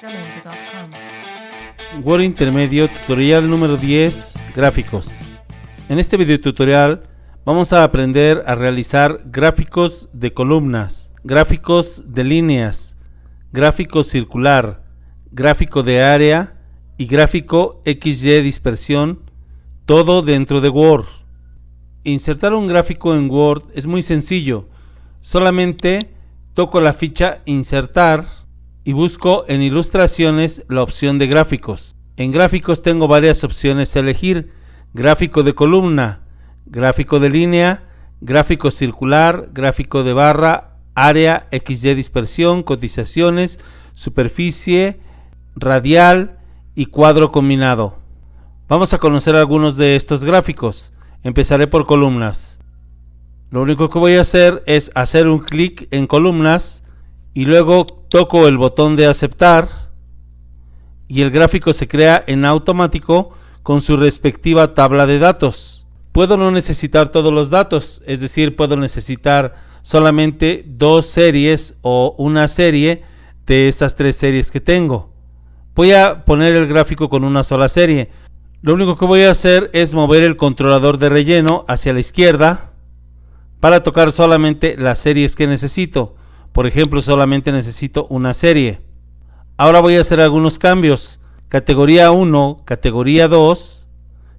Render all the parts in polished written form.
www.wordintermedio.com. Word Intermedio, tutorial número 10, gráficos. En este video tutorial vamos a aprender a realizar gráficos de columnas, gráficos de líneas, gráfico circular, gráfico de área y gráfico XY dispersión, todo dentro de Word. Insertar un gráfico en Word es muy sencillo, solamente toco la ficha insertar y busco en ilustraciones la opción de gráficos. En gráficos tengo varias opciones a elegir: gráfico de columna, gráfico de línea, gráfico circular, gráfico de barra, área, XY dispersión, cotizaciones, superficie, radial y cuadro combinado. Vamos a conocer algunos de estos gráficos. Empezaré por columnas. Lo único que voy a hacer es hacer un clic en columnas y luego toco el botón de aceptar y el gráfico se crea en automático con su respectiva tabla de datos. Puedo no necesitar todos los datos, es decir, puedo necesitar solamente dos series o una serie de estas tres series que tengo. Voy a poner el gráfico con una sola serie. Lo único que voy a hacer es mover el controlador de relleno hacia la izquierda para tocar solamente las series que necesito. Por ejemplo, solamente necesito una serie. Ahora voy a hacer algunos cambios. Categoría 1, categoría 2,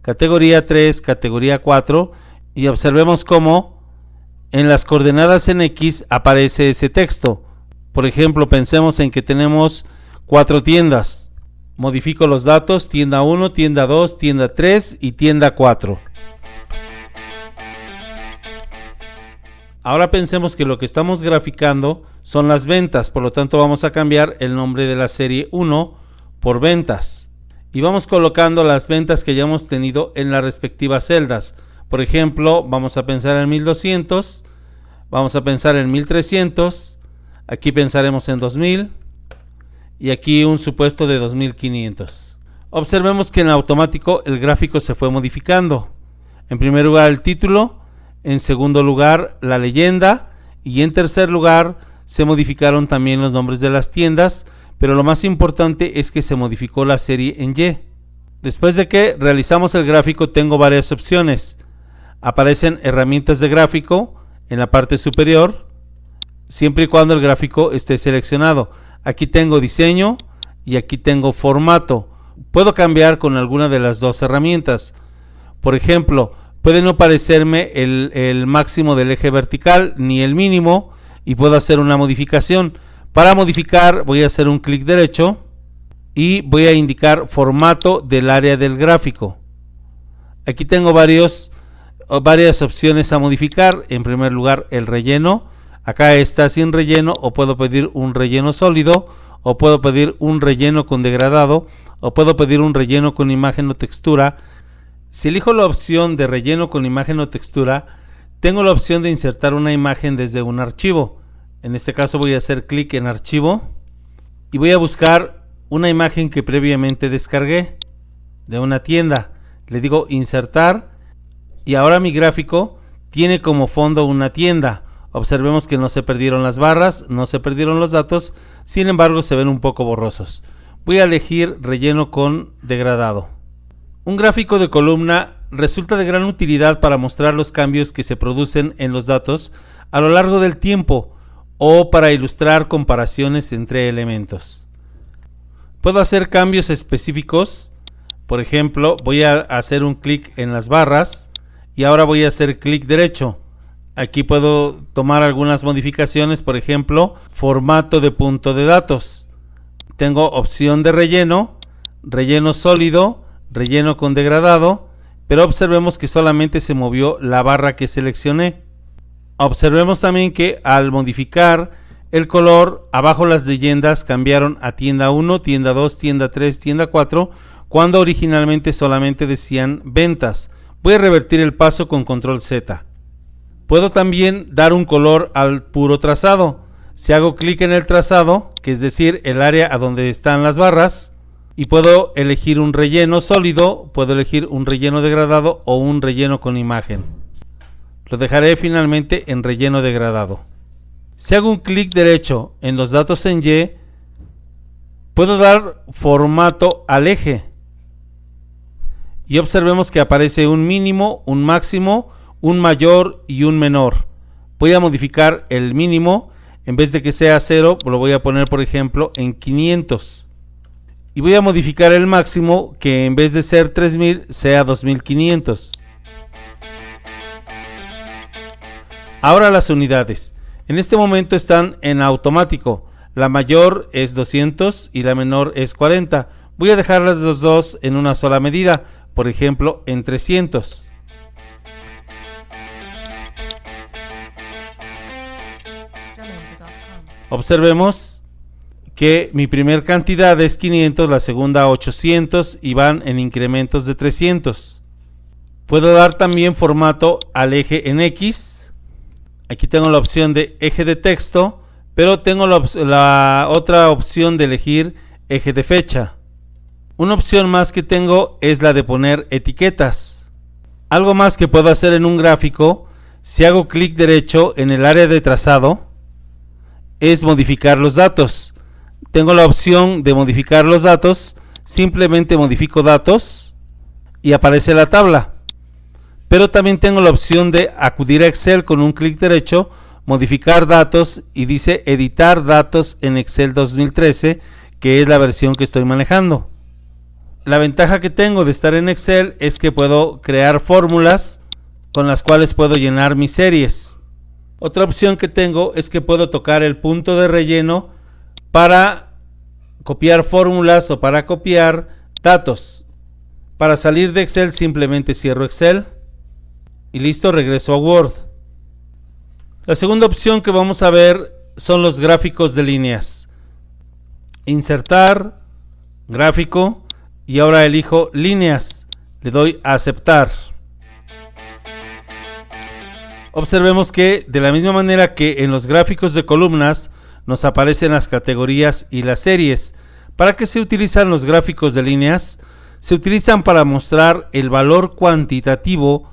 categoría 3, categoría 4, y observemos cómo en las coordenadas en X aparece ese texto. Por ejemplo, pensemos en que tenemos 4 tiendas. Modifico los datos: tienda 1, tienda 2, tienda 3 y tienda 4. Ahora pensemos que lo que estamos graficando son las ventas, por lo tanto vamos a cambiar el nombre de la serie 1 por ventas. Y vamos colocando las ventas que ya hemos tenido en las respectivas celdas. Por ejemplo, vamos a pensar en 1200, vamos a pensar en 1300, aquí pensaremos en 2000 y aquí un supuesto de 2500. Observemos que en automático el gráfico se fue modificando. En primer lugar el título, en segundo lugar la leyenda y en tercer lugar se modificaron también los nombres de las tiendas, pero lo más importante es que se modificó la serie en Y. Después de que realizamos el gráfico tengo varias opciones. Aparecen herramientas de gráfico en la parte superior, siempre y cuando el gráfico esté seleccionado. Aquí tengo diseño y aquí tengo formato. Puedo cambiar con alguna de las dos herramientas. Por ejemplo, puede no aparecerme el máximo del eje vertical ni el mínimo y puedo hacer una modificación. Para modificar voy a hacer un clic derecho y voy a indicar formato del área del gráfico. Aquí tengo varias opciones a modificar. En primer lugar el relleno. Acá está sin relleno, o puedo pedir un relleno sólido, o puedo pedir un relleno con degradado, o puedo pedir un relleno con imagen o textura. Si elijo la opción de relleno con imagen o textura, tengo la opción de insertar una imagen desde un archivo. En este caso voy a hacer clic en archivo y voy a buscar una imagen que previamente descargué de una tienda. Le digo insertar y ahora mi gráfico tiene como fondo una tienda. Observemos que no se perdieron las barras, no se perdieron los datos, sin embargo se ven un poco borrosos. Voy a elegir relleno con degradado. Un gráfico de columna resulta de gran utilidad para mostrar los cambios que se producen en los datos a lo largo del tiempo o para ilustrar comparaciones entre elementos. Puedo hacer cambios específicos. Por ejemplo, voy a hacer un clic en las barras y ahora voy a hacer clic derecho. Aquí puedo tomar algunas modificaciones, por ejemplo, formato de punto de datos. Tengo opción de relleno, relleno sólido, relleno con degradado, pero observemos que solamente se movió la barra que seleccioné. Observemos también que al modificar el color, abajo las leyendas cambiaron a tienda 1, tienda 2, tienda 3, tienda 4, cuando originalmente solamente decían ventas. Voy a revertir el paso con control Z. Puedo también dar un color al puro trazado. Si hago clic en el trazado, que es decir, el área a donde están las barras, y puedo elegir un relleno sólido, puedo elegir un relleno degradado o un relleno con imagen. Lo dejaré finalmente en relleno degradado. Si hago un clic derecho en los datos en Y, Puedo dar formato al eje y observemos que aparece un mínimo, un máximo, un mayor y un menor. Voy a modificar el mínimo, en vez de que sea 0, lo voy a poner por ejemplo en 500. Y voy a modificar el máximo, que en vez de ser 3000 sea 2500. Ahora las unidades. En este momento están en automático. La mayor es 200 y la menor es 40. Voy a dejarlas los dos en una sola medida, por ejemplo en 300. Observemos que mi primer cantidad es 500, la segunda 800 y van en incrementos de 300. Puedo dar también formato al eje en X. Aquí tengo la opción de eje de texto, pero tengo la otra opción de elegir eje de fecha. Una opción más que tengo es la de poner etiquetas. Algo más que puedo hacer en un gráfico, si hago clic derecho en el área de trazado, es modificar los datos. Tengo la opción de modificar los datos, simplemente modifico datos y aparece la tabla. Pero también tengo la opción de acudir a Excel con un clic derecho, modificar datos y dice editar datos en Excel 2013, que es la versión que estoy manejando. La ventaja que tengo de estar en Excel es que puedo crear fórmulas con las cuales puedo llenar mis series. Otra opción que tengo es que puedo tocar el punto de relleno para copiar fórmulas o para copiar datos. Para salir de Excel simplemente cierro Excel y listo, regreso a Word. La segunda opción que vamos a ver son los gráficos de líneas. Insertar, gráfico, y ahora elijo líneas. Le doy a aceptar. Observemos que de la misma manera que en los gráficos de columnas nos aparecen las categorías y las series. ¿Para qué se utilizan los gráficos de líneas? Se utilizan para mostrar el valor cuantitativo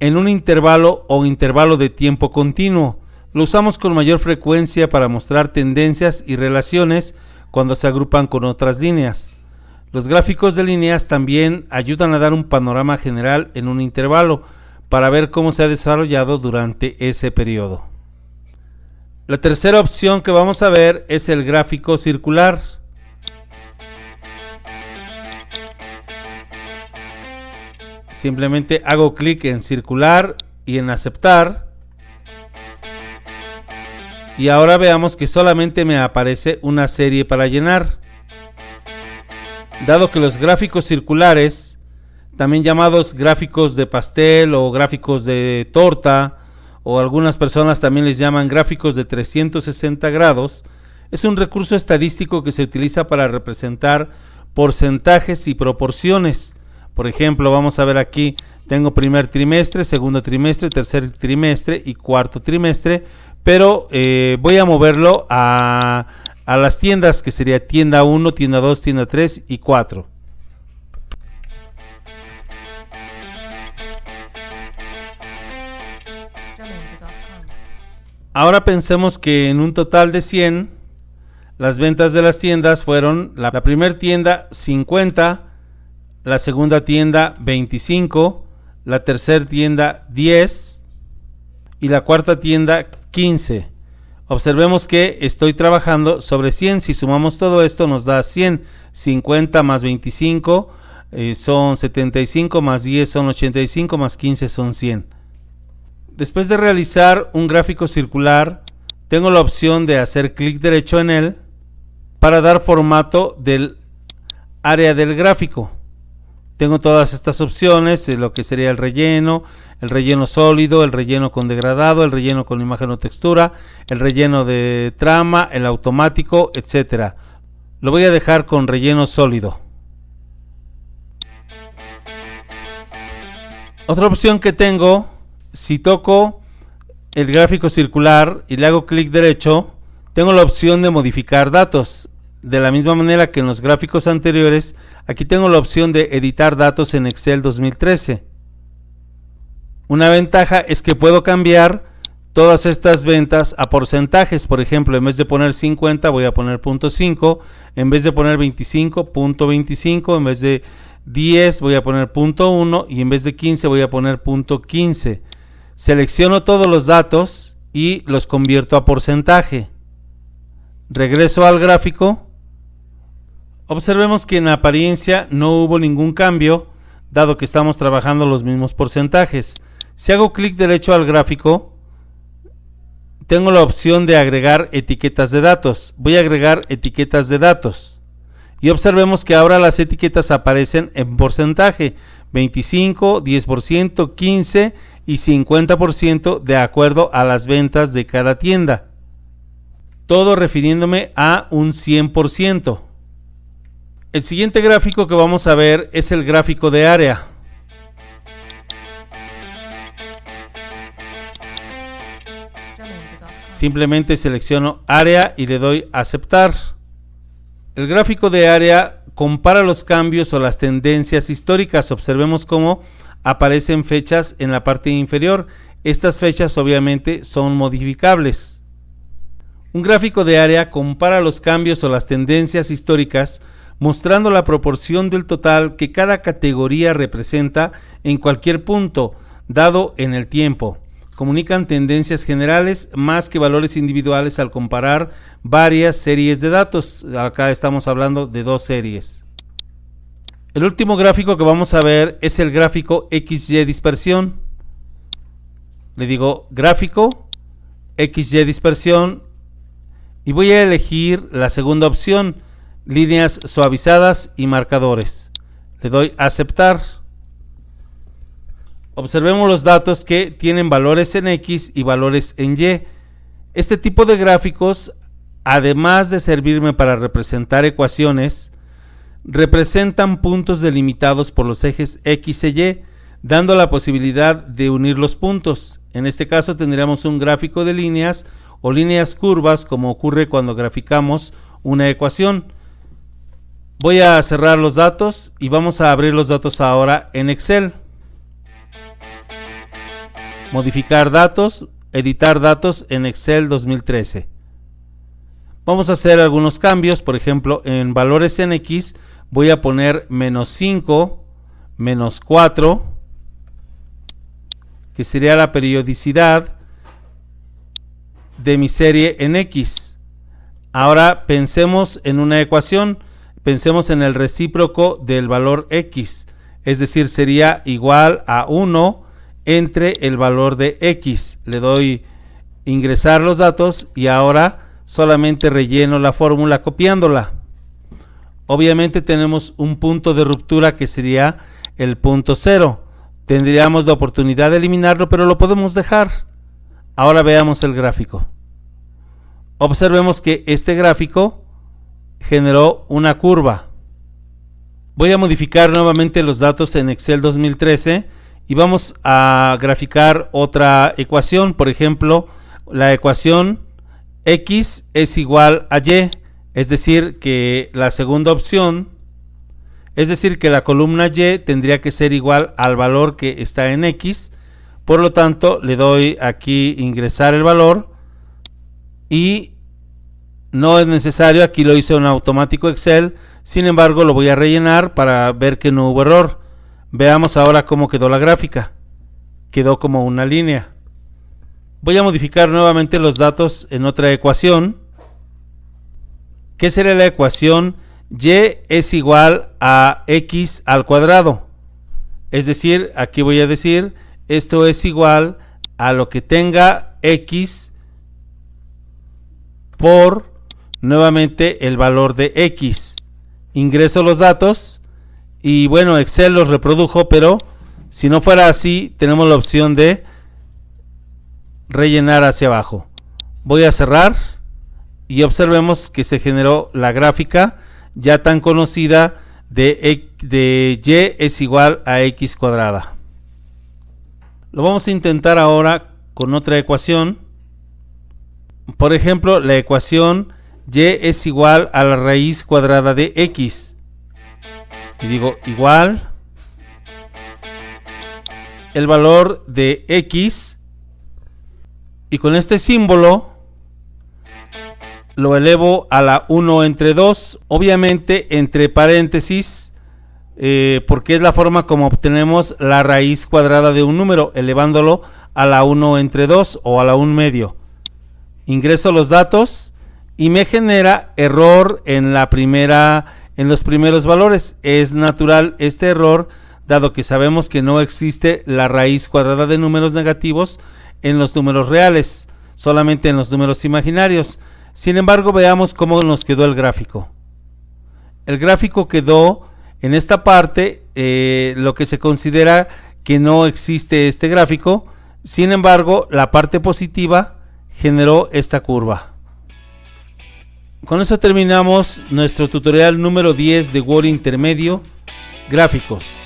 en un intervalo o intervalo de tiempo continuo. Lo usamos con mayor frecuencia para mostrar tendencias y relaciones cuando se agrupan con otras líneas. Los gráficos de líneas también ayudan a dar un panorama general en un intervalo para ver cómo se ha desarrollado durante ese periodo. La tercera opción que vamos a ver es el gráfico circular. Simplemente hago clic en circular y en aceptar. Y ahora veamos que solamente me aparece una serie para llenar. Dado que los gráficos circulares, también llamados gráficos de pastel o gráficos de torta, o algunas personas también les llaman gráficos de 360 grados, es un recurso estadístico que se utiliza para representar porcentajes y proporciones. Por ejemplo, vamos a ver aquí, tengo primer trimestre, segundo trimestre, tercer trimestre y cuarto trimestre, pero voy a moverlo a las tiendas, que sería tienda 1, tienda 2, tienda 3 y 4. Ahora pensemos que en un total de 100, las ventas de las tiendas fueron la primera tienda 50, la segunda tienda 25, la tercera tienda 10 y la cuarta tienda 15. Observemos que estoy trabajando sobre 100. Si sumamos todo esto nos da 100. 50 más 25 son 75, más 10 son 85, más 15 son 100. Después de realizar un gráfico circular, tengo la opción de hacer clic derecho en él para dar formato del área del gráfico. Tengo todas estas opciones, lo que sería el relleno sólido, el relleno con degradado, el relleno con imagen o textura, el relleno de trama, el automático, etcétera. Lo voy a dejar con relleno sólido. Otra opción que tengo, si toco el gráfico circular y le hago clic derecho, tengo la opción de modificar datos. De la misma manera que en los gráficos anteriores, aquí tengo la opción de editar datos en Excel 2013. Una ventaja es que puedo cambiar todas estas ventas a porcentajes. Por ejemplo, en vez de poner 50 voy a poner 0.5, en vez de poner 25, 0.25, en vez de 10 voy a poner 0.1 y en vez de 15 voy a poner 0.15. Selecciono todos los datos y los convierto a porcentaje. Regreso al gráfico. Observemos que en apariencia no hubo ningún cambio, dado que estamos trabajando los mismos porcentajes. Si hago clic derecho al gráfico, tengo la opción de agregar etiquetas de datos. Voy a agregar etiquetas de datos. Y observemos que ahora las etiquetas aparecen en porcentaje. 25, 10%, 15% y 50% de acuerdo a las ventas de cada tienda. Todo refiriéndome a un 100%. El siguiente gráfico que vamos a ver es el gráfico de área. Simplemente selecciono área y le doy a aceptar. El gráfico de área compara los cambios o las tendencias históricas. Observemos cómo aparecen fechas en la parte inferior. Estas fechas obviamente son modificables. Un gráfico de área compara los cambios o las tendencias históricas, mostrando la proporción del total que cada categoría representa en cualquier punto dado en el tiempo. Comunican tendencias generales más que valores individuales al comparar varias series de datos. Acá estamos hablando de 2 series. El último gráfico que vamos a ver es el gráfico XY dispersión. Le digo gráfico XY dispersión y voy a elegir la segunda opción, líneas suavizadas y marcadores. Le doy a aceptar. Observemos los datos que tienen valores en X y valores en Y. Este tipo de gráficos, además de servirme para representar ecuaciones, representan puntos delimitados por los ejes X e Y, dando la posibilidad de unir los puntos. En este caso tendríamos un gráfico de líneas o líneas curvas, como ocurre cuando graficamos una ecuación. Voy a cerrar los datos y vamos a abrir los datos ahora en Excel. Modificar datos, editar datos en Excel 2013. Vamos a hacer algunos cambios. Por ejemplo, en valores en X voy a poner -5, -4, que sería la periodicidad de mi serie en X. Ahora pensemos en una ecuación. Pensemos en el recíproco del valor X, es decir, sería igual a 1 entre el valor de X. Le doy ingresar los datos y ahora solamente relleno la fórmula copiándola. Obviamente tenemos un punto de ruptura que sería el punto 0. Tendríamos la oportunidad de eliminarlo, pero lo podemos dejar. Ahora veamos el gráfico. Observemos que este gráfico generó una curva. Voy a modificar nuevamente los datos en Excel 2013 y vamos a graficar otra ecuación. Por ejemplo, la ecuación X es igual a Y, es decir que la segunda opción, es decir que la columna Y tendría que ser igual al valor que está en X. Por lo tanto, le doy aquí ingresar el valor y no es necesario, aquí lo hice en automático Excel, sin embargo lo voy a rellenar para ver que no hubo error. Veamos ahora cómo quedó la gráfica. Quedó como una línea. Voy a modificar nuevamente los datos en otra ecuación. ¿Qué sería la ecuación? Y es igual a X al cuadrado. Es decir, aquí voy a decir, esto es igual a lo que tenga X por nuevamente el valor de X. Ingreso los datos y bueno, Excel los reprodujo, pero si no fuera así tenemos la opción de rellenar hacia abajo. Voy a cerrar y observemos que se generó la gráfica ya tan conocida de Y es igual a X cuadrada. Lo vamos a intentar ahora con otra ecuación. Por ejemplo, la ecuación Y es igual a la raíz cuadrada de X. Y digo igual el valor de X Y con este símbolo lo elevo a la 1 entre 2, obviamente entre paréntesis, porque es la forma como obtenemos la raíz cuadrada de un número, elevándolo a la 1 entre 2 o a la 1 medio. Ingreso los datos y me genera error en los primeros valores. Es natural este error, dado que sabemos que no existe la raíz cuadrada de números negativos en los números reales, solamente en los números imaginarios. Sin embargo, veamos cómo nos quedó el gráfico. El gráfico quedó en esta parte, lo que se considera que no existe este gráfico. Sin embargo, la parte positiva generó esta curva. Con eso terminamos nuestro tutorial número 10 de Word Intermedio, gráficos.